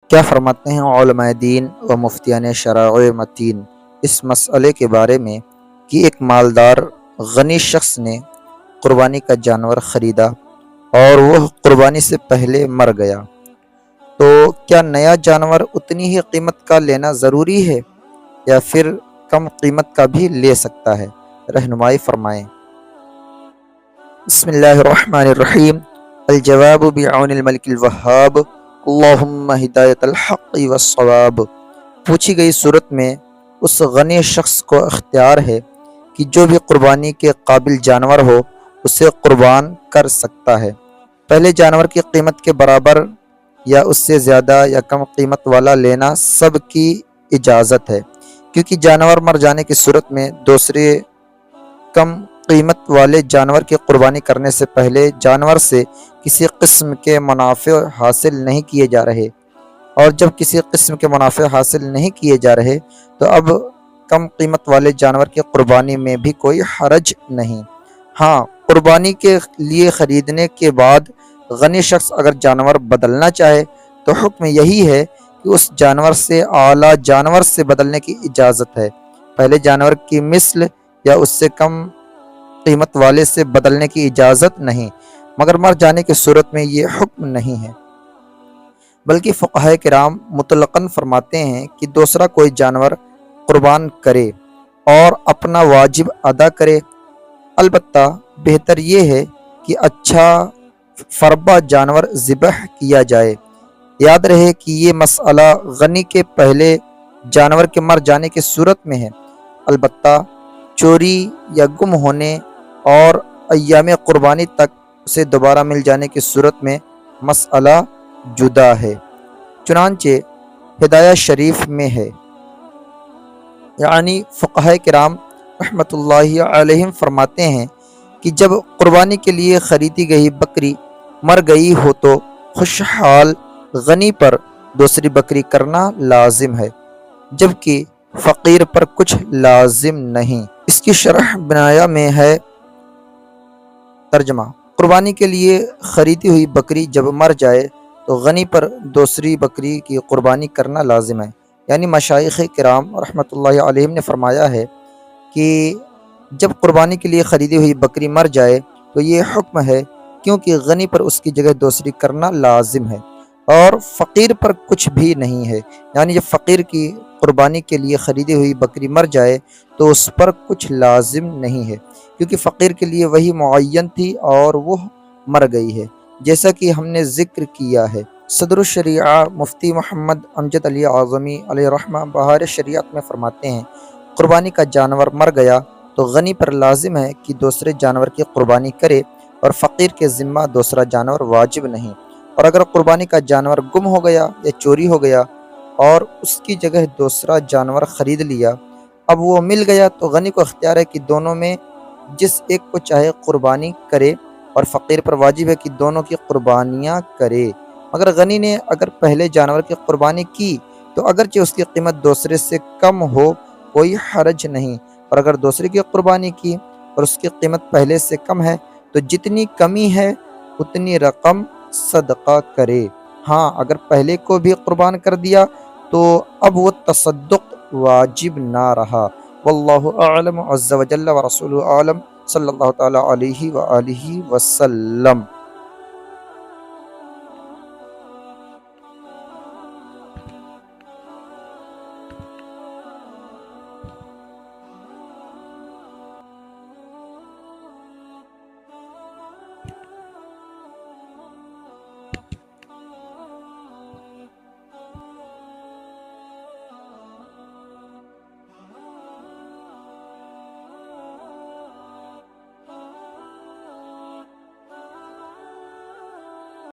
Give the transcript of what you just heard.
کیا فرماتے ہیں علماء دین و مفتیان شرائع متین اس مسئلے کے بارے میں کہ ایک مالدار غنی شخص نے قربانی کا جانور خریدا اور وہ قربانی سے پہلے مر گیا، تو کیا نیا جانور اتنی ہی قیمت کا لینا ضروری ہے یا پھر کم قیمت کا بھی لے سکتا ہے؟ رہنمائی فرمائیں۔ بسم اللہ الرحمن الرحیم۔ الجواب بعون الملک الوہاب، اللہم ہدایت الحق والصواب۔ پوچھی گئی صورت میں اس غنی شخص کو اختیار ہے کہ جو بھی قربانی کے قابل جانور ہو اسے قربان کر سکتا ہے۔ پہلے جانور کی قیمت کے برابر یا اس سے زیادہ یا کم قیمت والا لینا سب کی اجازت ہے، کیونکہ جانور مر جانے کی صورت میں دوسرے کم قیمت والے جانور کی قربانی کرنے سے پہلے جانور سے کسی قسم کے منافع حاصل نہیں کیے جا رہے، اور جب کسی قسم کے منافع حاصل نہیں کیے جا رہے تو اب کم قیمت والے جانور کی قربانی میں بھی کوئی حرج نہیں۔ ہاں، قربانی کے لیے خریدنے کے بعد غنی شخص اگر جانور بدلنا چاہے تو حکم یہی ہے کہ اس جانور سے اعلیٰ جانور سے بدلنے کی اجازت ہے، پہلے جانور کی مثل یا اس سے کم قیمت والے سے بدلنے کی اجازت نہیں، مگر مر جانے کی صورت میں یہ حکم نہیں ہے۔ بلکہ فقہائے کرام مطلقاً فرماتے ہیں کہ دوسرا کوئی جانور قربان کرے اور اپنا واجب ادا کرے، البتہ بہتر یہ ہے کہ اچھا فربا جانور ذبح کیا جائے۔ یاد رہے کہ یہ مسئلہ غنی کے پہلے جانور کے مر جانے کی صورت میں ہے، البتہ چوری یا گم ہونے اور ایام قربانی تک اسے دوبارہ مل جانے کی صورت میں مسئلہ جدا ہے۔ چنانچہ ہدایہ شریف میں ہے، یعنی فقہائے کرام رحمۃ اللہ علیہم فرماتے ہیں کہ جب قربانی کے لیے خریدی گئی بکری مر گئی ہو تو خوشحال غنی پر دوسری بکری کرنا لازم ہے، جبکہ فقیر پر کچھ لازم نہیں۔ اس کی شرح بنایا میں ہے، ترجمہ: قربانی کے لیے خریدی ہوئی بکری جب مر جائے تو غنی پر دوسری بکری کی قربانی کرنا لازم ہے۔ یعنی مشائخ کرام رحمۃ اللہ علیہم نے فرمایا ہے کہ جب قربانی کے لیے خریدی ہوئی بکری مر جائے تو یہ حکم ہے، کیونکہ غنی پر اس کی جگہ دوسری کرنا لازم ہے اور فقیر پر کچھ بھی نہیں ہے۔ یعنی جب فقیر کی قربانی کے لیے خریدی ہوئی بکری مر جائے تو اس پر کچھ لازم نہیں ہے، کیونکہ فقیر کے لیے وہی معین تھی اور وہ مر گئی ہے، جیسا کہ ہم نے ذکر کیا ہے۔ صدر الشریعہ مفتی محمد امجد علی اعظمی علیہ رحمہ بہار شریعت میں فرماتے ہیں، قربانی کا جانور مر گیا تو غنی پر لازم ہے کہ دوسرے جانور کی قربانی کرے اور فقیر کے ذمہ دوسرا جانور واجب نہیں۔ اور اگر قربانی کا جانور گم ہو گیا یا چوری ہو گیا اور اس کی جگہ دوسرا جانور خرید لیا، اب وہ مل گیا تو غنی کو اختیار ہے کہ دونوں میں جس ایک کو چاہے قربانی کرے، اور فقیر پر واجب ہے کہ دونوں کی قربانیاں کرے۔ مگر غنی نے اگر پہلے جانور کی قربانی کی تو اگرچہ اس کی قیمت دوسرے سے کم ہو کوئی حرج نہیں، اور اگر دوسرے کی قربانی کی اور اس کی قیمت پہلے سے کم ہے تو جتنی کمی ہے اتنی رقم صدقہ کرے۔ ہاں، اگر پہلے کو بھی قربان کر دیا تو اب وہ تصدق واجب نہ رہا۔ واللہ اعلم عز وجل ورسولہ اعلم، صلی اللہ تعالی علیہ وآلہ وسلم۔